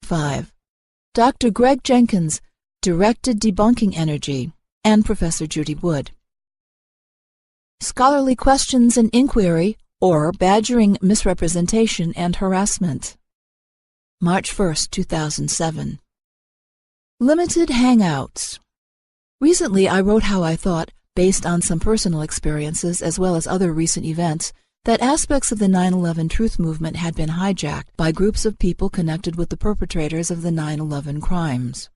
5. Dr. Greg Jenkins directed Debunking Energy, and Professor Judy Wood. Scholarly Questions and Inquiry, or Badgering Misrepresentation and Harassment. March 1, 2007. Limited Hangouts. Recently I wrote how I thought, based on some personal experiences as well as other recent events, that aspects of the 9/11 truth movement had been hijacked by groups of people connected with the perpetrators of the 9/11 crimes.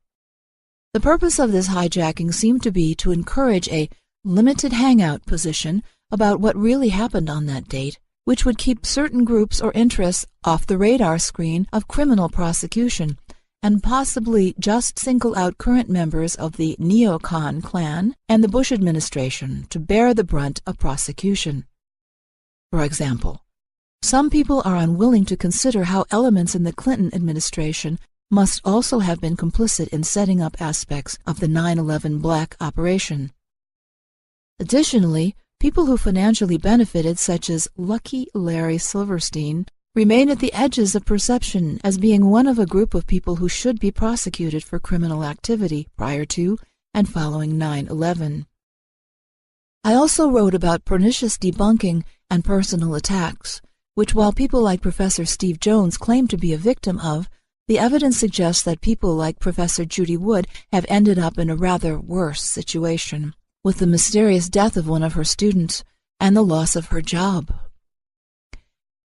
The purpose of this hijacking seemed to be to encourage a limited hangout position about what really happened on that date, which would keep certain groups or interests off the radar screen of criminal prosecution, and possibly just single out current members of the neocon clan and the Bush administration to bear the brunt of prosecution. For example, some people are unwilling to consider how elements in the Clinton administration must also have been complicit in setting up aspects of the 9/11 black operation. Additionally, people who financially benefited, such as Lucky Larry Silverstein, remain at the edges of perception as being one of a group of people who should be prosecuted for criminal activity prior to and following 9/11. I also wrote about pernicious debunking and personal attacks, which while people like Professor Steve Jones claim to be a victim of, the evidence suggests that people like Professor Judy Wood have ended up in a rather worse situation, with the mysterious death of one of her students and the loss of her job.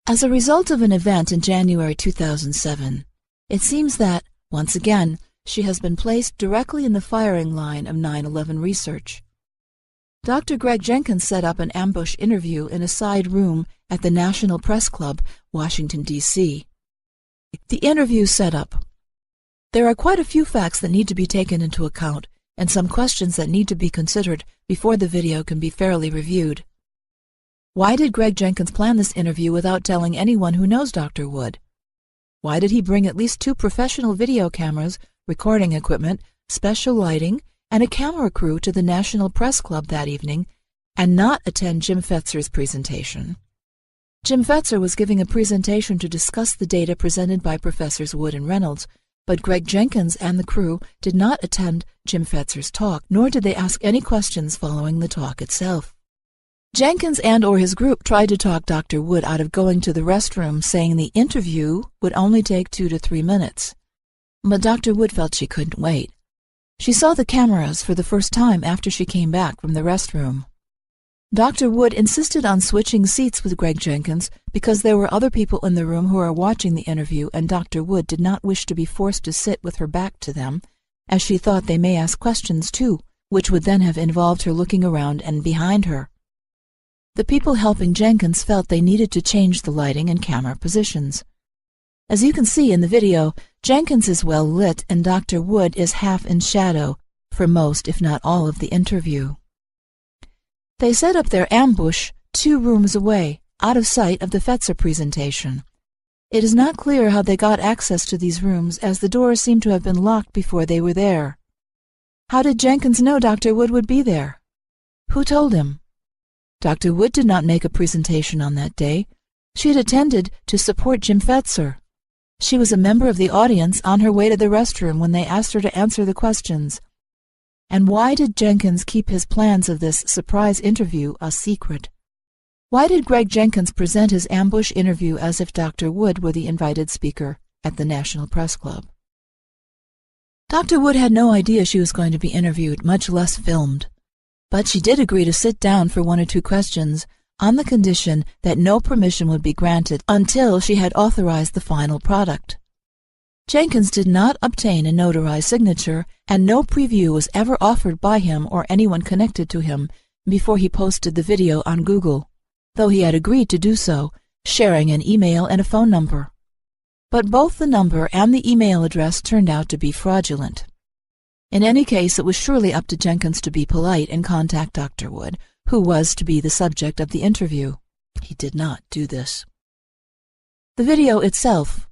As a result of an event in January 2007, it seems that, once again, she has been placed directly in the firing line of 9/11 research. Dr. Greg Jenkins set up an ambush interview in a side room at the National Press Club, Washington, D.C. The interview setup. There are quite a few facts that need to be taken into account, and some questions that need to be considered before the video can be fairly reviewed. Why did Greg Jenkins plan this interview without telling anyone who knows Dr. Wood? Why did he bring at least 2 professional video cameras, recording equipment, special lighting, and a camera crew to the National Press Club that evening, and not attend Jim Fetzer's presentation? Jim Fetzer was giving a presentation to discuss the data presented by Professors Wood and Reynolds, but Greg Jenkins and the crew did not attend Jim Fetzer's talk, nor did they ask any questions following the talk itself. Jenkins and/or his group tried to talk Dr. Wood out of going to the restroom, saying the interview would only take 2 to 3 minutes. But Dr. Wood felt she couldn't wait. She saw the cameras for the first time after she came back from the restroom. Dr. Wood insisted on switching seats with Greg Jenkins because there were other people in the room who were watching the interview, and Dr. Wood did not wish to be forced to sit with her back to them, as she thought they may ask questions too, which would then have involved her looking around and behind her. The people helping Jenkins felt they needed to change the lighting and camera positions. As you can see in the video, Jenkins is well lit and Dr. Wood is half in shadow for most, if not all, of the interview. They set up their ambush 2 rooms away, out of sight of the Fetzer presentation. It is not clear how they got access to these rooms, as the doors seem to have been locked before they were there. How did Jenkins know Dr. Wood would be there? Who told him? Dr. Wood did not make a presentation on that day. She had attended to support Jim Fetzer. She was a member of the audience on her way to the restroom when they asked her to answer the questions. And why did Jenkins keep his plans of this surprise interview a secret? Why did Greg Jenkins present his ambush interview as if Dr. Wood were the invited speaker at the National Press Club? Dr. Wood had no idea she was going to be interviewed, much less filmed. But she did agree to sit down for 1 or 2 questions, on the condition that no permission would be granted until she had authorized the final product. Jenkins did not obtain a notarized signature, and no preview was ever offered by him or anyone connected to him before he posted the video on Google, though he had agreed to do so, sharing an email and a phone number. But both the number and the email address turned out to be fraudulent. In any case, it was surely up to Jenkins to be polite and contact Dr. Wood, who was to be the subject of the interview. He did not do this. The video itself.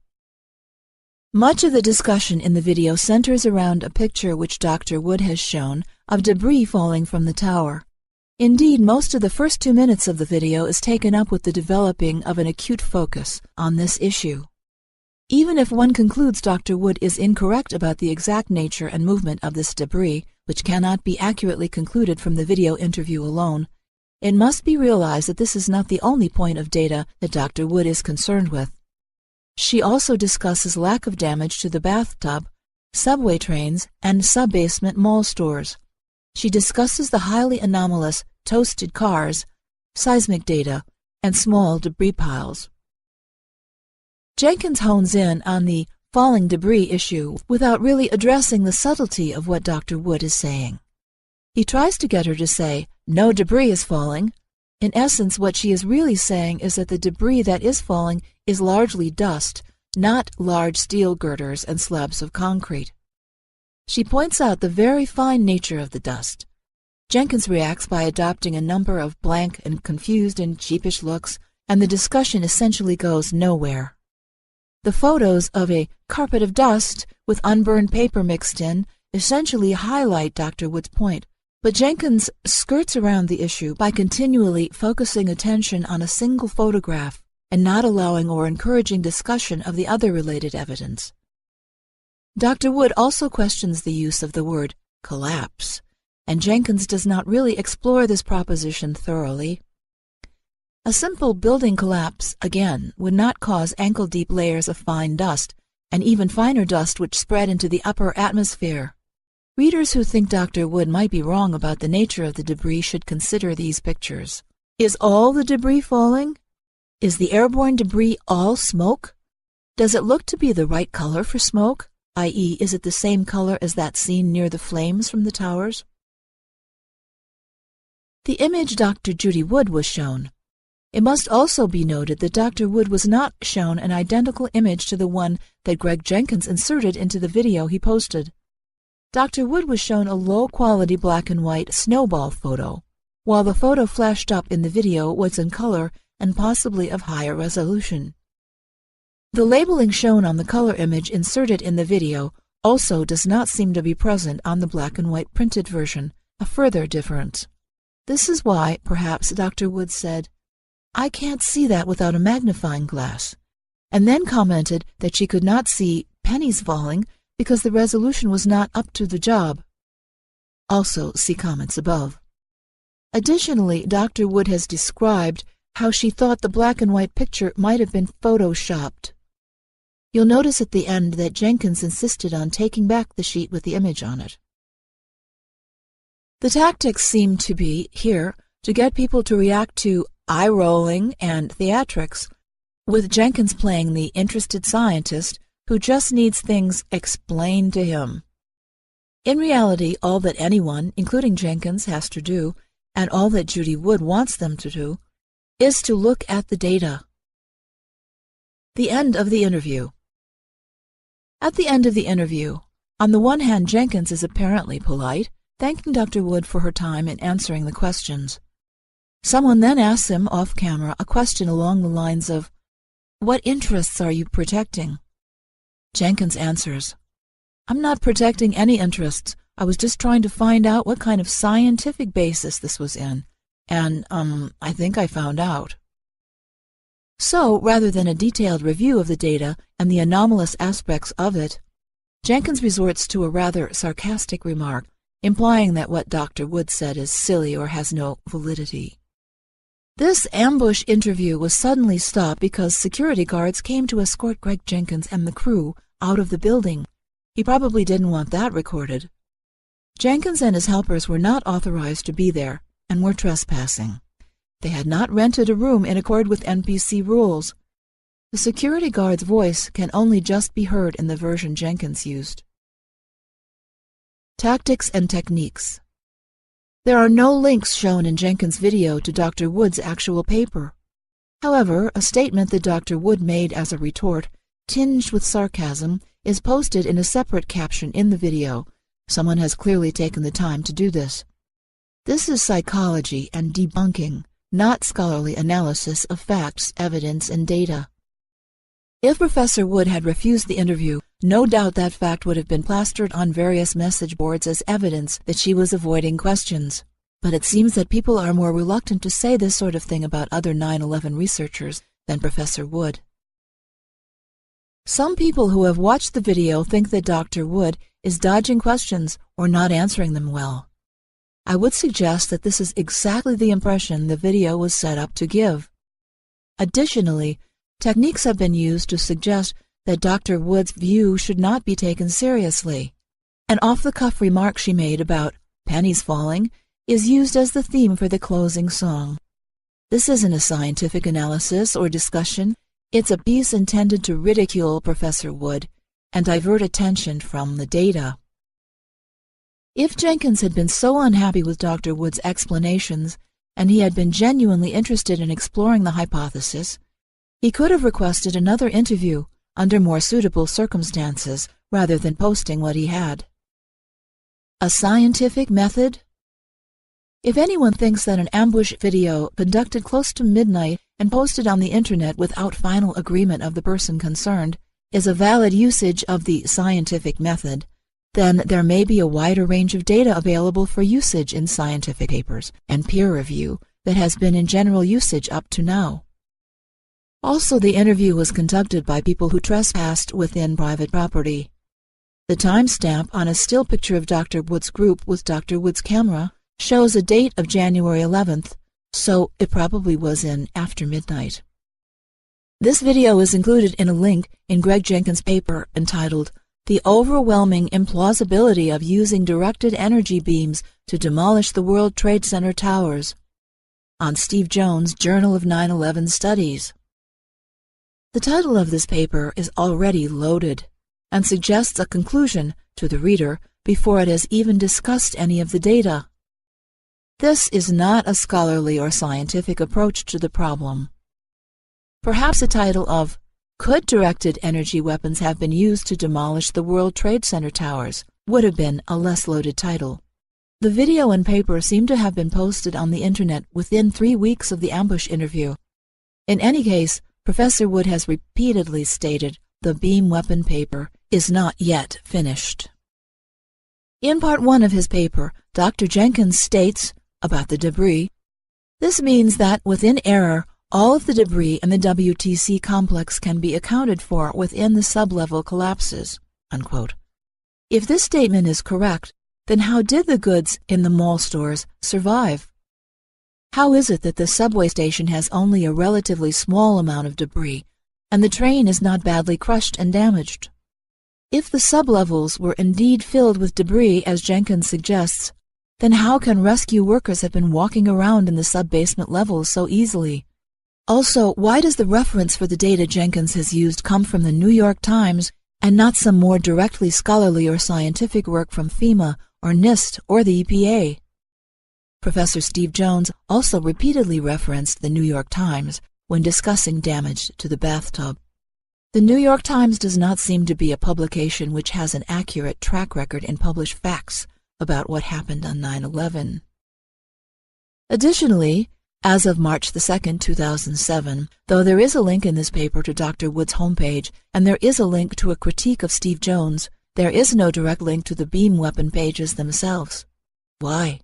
Much of the discussion in the video centers around a picture which Dr. Wood has shown of debris falling from the tower. Indeed, most of the first 2 minutes of the video is taken up with the developing of an acute focus on this issue. Even if one concludes Dr. Wood is incorrect about the exact nature and movement of this debris, which cannot be accurately concluded from the video interview alone, it must be realized that this is not the only point of data that Dr. Wood is concerned with. She also discusses lack of damage to the bathtub, subway trains, and sub-basement mall stores. She discusses the highly anomalous toasted cars, seismic data, and small debris piles. Jenkins hones in on the falling debris issue without really addressing the subtlety of what Dr. Wood is saying. He tries to get her to say, "No debris is falling." In essence, what she is really saying is that the debris that is falling is largely dust, not large steel girders and slabs of concrete. She points out the very fine nature of the dust. Jenkins reacts by adopting a number of blank and confused and sheepish looks, and the discussion essentially goes nowhere. The photos of a carpet of dust with unburned paper mixed in essentially highlight Dr. Wood's point, but Jenkins skirts around the issue by continually focusing attention on a single photograph and not allowing or encouraging discussion of the other related evidence. Dr. Wood also questions the use of the word collapse, and Jenkins does not really explore this proposition thoroughly. A simple building collapse, again, would not cause ankle-deep layers of fine dust, and even finer dust which spread into the upper atmosphere. Readers who think Dr. Wood might be wrong about the nature of the debris should consider these pictures. Is all the debris falling? Is the airborne debris all smoke? Does it look to be the right color for smoke, i.e., is it the same color as that seen near the flames from the towers? The image Dr. Judy Wood was shown. It must also be noted that Dr. Wood was not shown an identical image to the one that Greg Jenkins inserted into the video he posted. Dr. Wood was shown a low-quality black-and-white snowball photo, while the photo flashed up in the video was in color and possibly of higher resolution. The labeling shown on the color image inserted in the video also does not seem to be present on the black-and-white printed version, a further difference. This is why, perhaps, Dr. Wood said, "I can't see that without a magnifying glass," and then commented that she could not see pennies falling because the resolution was not up to the job. Also, see comments above. Additionally, Dr. Wood has described how she thought the black-and-white picture might have been photoshopped. You'll notice at the end that Jenkins insisted on taking back the sheet with the image on it. The tactics seem to be, here, to get people to react to eye-rolling and theatrics, with Jenkins playing the interested scientist who just needs things explained to him. In reality, all that anyone, including Jenkins, has to do, and all that Judy Wood wants them to do, is to look at the data. The end of the interview. At the end of the interview, on the one hand, Jenkins is apparently polite, thanking Dr. Wood for her time in answering the questions. Someone then asks him off-camera a question along the lines of, "What interests are you protecting?" Jenkins answers, "I'm not protecting any interests. I was just trying to find out what kind of scientific basis this was in, and, I think I found out." So, rather than a detailed review of the data and the anomalous aspects of it, Jenkins resorts to a rather sarcastic remark, implying that what Dr. Wood said is silly or has no validity. This ambush interview was suddenly stopped because security guards came to escort Greg Jenkins and the crew out of the building. He probably didn't want that recorded. Jenkins and his helpers were not authorized to be there and were trespassing. They had not rented a room in accord with NPC rules. The security guard's voice can only just be heard in the version Jenkins used. Tactics and techniques. There are no links shown in Jenkins' video to Dr. Wood's actual paper. However, a statement that Dr. Wood made as a retort, tinged with sarcasm, is posted in a separate caption in the video. Someone has clearly taken the time to do this. This is psychology and debunking, not scholarly analysis of facts, evidence, and data. If Professor Wood had refused the interview, no doubt that fact would have been plastered on various message boards as evidence that she was avoiding questions. But it seems that people are more reluctant to say this sort of thing about other 9/11 researchers than Professor Wood. Some people who have watched the video think that Dr. Wood is dodging questions or not answering them well. I would suggest that this is exactly the impression the video was set up to give. Additionally, techniques have been used to suggest that Dr. Wood's view should not be taken seriously. An off-the-cuff remark she made about pennies falling is used as the theme for the closing song. This isn't a scientific analysis or discussion. It's a piece intended to ridicule Professor Wood and divert attention from the data. If Jenkins had been so unhappy with Dr. Wood's explanations and he had been genuinely interested in exploring the hypothesis, he could have requested another interview under more suitable circumstances rather than posting what he had. A scientific method? If anyone thinks that an ambush video conducted close to midnight and posted on the internet without final agreement of the person concerned is a valid usage of the scientific method, then there may be a wider range of data available for usage in scientific papers and peer review that has been in general usage up to now. Also, the interview was conducted by people who trespassed within private property. The timestamp on a still picture of Dr. Wood's group with Dr. Wood's camera shows a date of January 11th, so it probably was in after midnight. This video is included in a link in Greg Jenkins' paper entitled "The Overwhelming Implausibility of Using Directed Energy Beams to Demolish the World Trade Center Towers" on Steve Jones' Journal of 9/11 Studies. The title of this paper is already loaded and suggests a conclusion to the reader before it has even discussed any of the data. This is not a scholarly or scientific approach to the problem. Perhaps a title of "Could Directed Energy Weapons Have Been Used to Demolish the World Trade Center Towers?" would have been a less loaded title. The video and paper seem to have been posted on the internet within 3 weeks of the ambush interview. In any case, Professor Wood has repeatedly stated the beam weapon paper is not yet finished. In Part 1 of his paper, Dr. Jenkins states about the debris, "This means that, within error, all of the debris in the WTC complex can be accounted for within the sublevel collapses." Unquote. If this statement is correct, then how did the goods in the mall stores survive? How is it that the subway station has only a relatively small amount of debris, and the train is not badly crushed and damaged? If the sublevels were indeed filled with debris, as Jenkins suggests, then how can rescue workers have been walking around in the sub-basement levels so easily? Also, why does the reference for the data Jenkins has used come from the New York Times and not some more directly scholarly or scientific work from FEMA or NIST or the EPA? Professor Steve Jones also repeatedly referenced the New York Times when discussing damage to the bathtub. The New York Times does not seem to be a publication which has an accurate track record in published facts about what happened on 9/11. Additionally, as of March 2, 2007, though there is a link in this paper to Dr. Wood's homepage and there is a link to a critique of Steve Jones, there is no direct link to the beam weapon pages themselves. Why?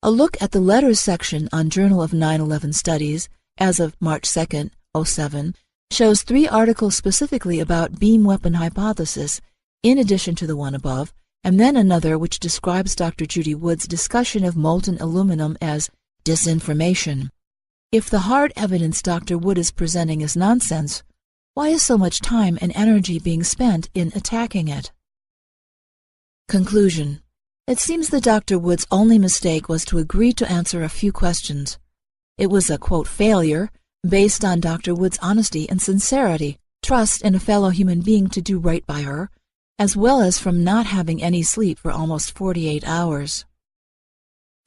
A look at the letters section on Journal of 9/11 Studies as of March 2, 2007, shows 3 articles specifically about beam weapon hypothesis, in addition to the one above, and then another which describes Dr. Judy Wood's discussion of molten aluminum as disinformation. If the hard evidence Dr. Wood is presenting is nonsense, why is so much time and energy being spent in attacking it? Conclusion. It seems that Dr. Wood's only mistake was to agree to answer a few questions. It was a, quote, failure based on Dr. Wood's honesty and sincerity, trust in a fellow human being to do right by her, as well as from not having any sleep for almost 48 hours.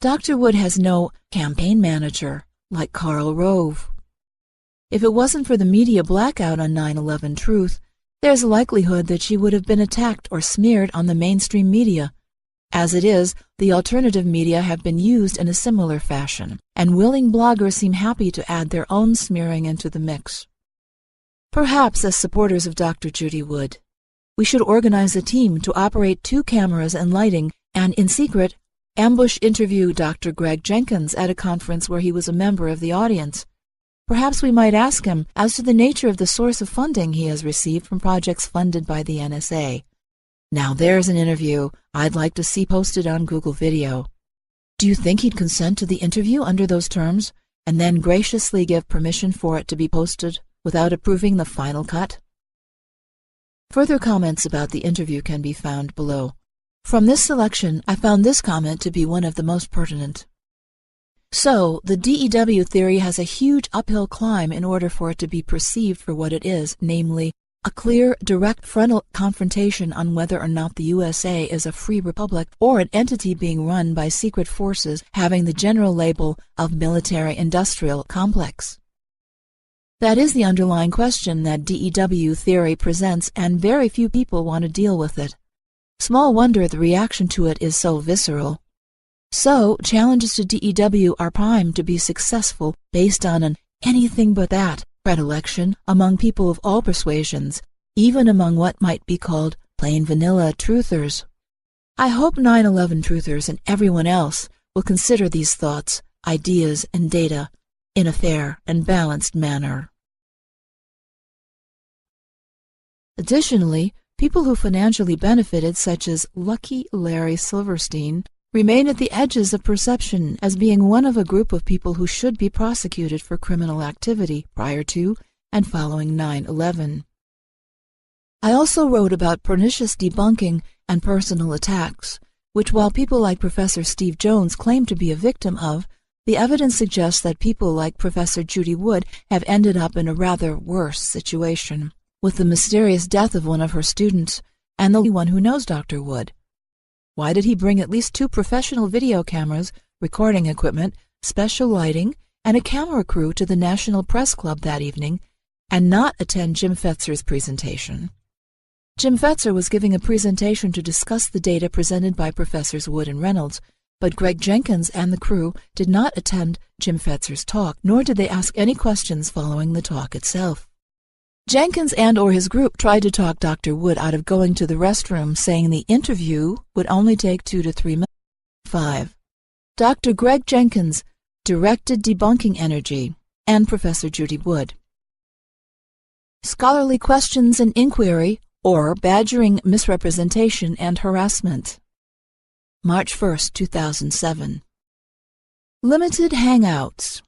Dr. Wood has no campaign manager like Karl Rove. If it wasn't for the media blackout on 9/11 Truth, there's a likelihood that she would have been attacked or smeared on the mainstream media. As it is, the alternative media have been used in a similar fashion, and willing bloggers seem happy to add their own smearing into the mix. Perhaps, as supporters of Dr. Judy Wood, we should organize a team to operate 2 cameras and lighting and, in secret, ambush interview Dr. Greg Jenkins at a conference where he was a member of the audience. Perhaps we might ask him as to the nature of the source of funding he has received from projects funded by the NSA. Now there's an interview I'd like to see posted on Google Video. Do you think he'd consent to the interview under those terms, and then graciously give permission for it to be posted without approving the final cut? Further comments about the interview can be found below. From this selection, I found this comment to be one of the most pertinent. So, the DEW theory has a huge uphill climb in order for it to be perceived for what it is, namely, a clear, direct frontal confrontation on whether or not the USA is a free republic or an entity being run by secret forces having the general label of military-industrial complex. That is the underlying question that DEW theory presents, and very few people want to deal with it. Small wonder the reaction to it is so visceral. So, challenges to DEW are primed to be successful based on an anything-but-that predilection among people of all persuasions, even among what might be called plain vanilla truthers. I hope 9/11 truthers and everyone else will consider these thoughts, ideas, and data in a fair and balanced manner. Additionally, people who financially benefited, such as Lucky Larry Silverstein, remain at the edges of perception as being one of a group of people who should be prosecuted for criminal activity prior to and following 9/11. I also wrote about pernicious debunking and personal attacks, which while people like Professor Steve Jones claim to be a victim of, the evidence suggests that people like Professor Judy Wood have ended up in a rather worse situation, with the mysterious death of one of her students and the only one who knows Dr. Wood. Why did he bring at least 2 professional video cameras, recording equipment, special lighting, and a camera crew to the National Press Club that evening, and not attend Jim Fetzer's presentation? Jim Fetzer was giving a presentation to discuss the data presented by Professors Wood and Reynolds, but Greg Jenkins and the crew did not attend Jim Fetzer's talk, nor did they ask any questions following the talk itself. Jenkins and/or his group tried to talk Dr. Wood out of going to the restroom, saying the interview would only take 2 to 3 minutes. 5. Dr. Greg Jenkins directed debunking energy, and Professor Judy Wood. Scholarly questions and inquiry, or badgering misrepresentation and harassment. March 1, 2007. Limited hangouts.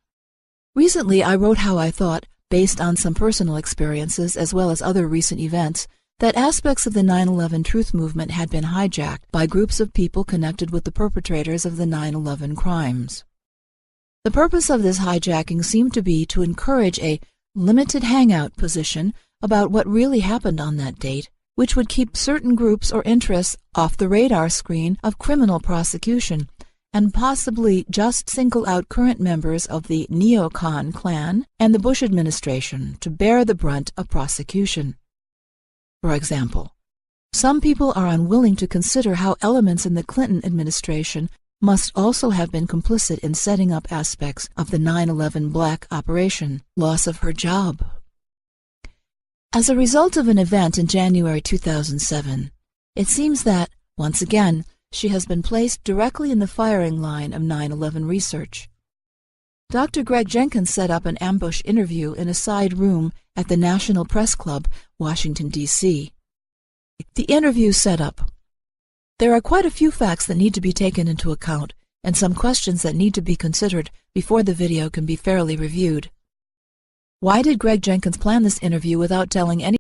Recently I wrote how I thought, based on some personal experiences as well as other recent events, that aspects of the 9/11 truth movement had been hijacked by groups of people connected with the perpetrators of the 9/11 crimes. The purpose of this hijacking seemed to be to encourage a limited hangout position about what really happened on that date, which would keep certain groups or interests off the radar screen of criminal prosecution, and possibly just single out current members of the neocon clan and the Bush administration to bear the brunt of prosecution. For example, some people are unwilling to consider how elements in the Clinton administration must also have been complicit in setting up aspects of the 9/11 black operation, loss of her job. As a result of an event in January 2007, it seems that, once again, she has been placed directly in the firing line of 9/11 research. Dr. Greg Jenkins set up an ambush interview in a side room at the National Press Club, Washington, D.C. The interview setup. There are quite a few facts that need to be taken into account, and some questions that need to be considered before the video can be fairly reviewed. Why did Greg Jenkins plan this interview without telling any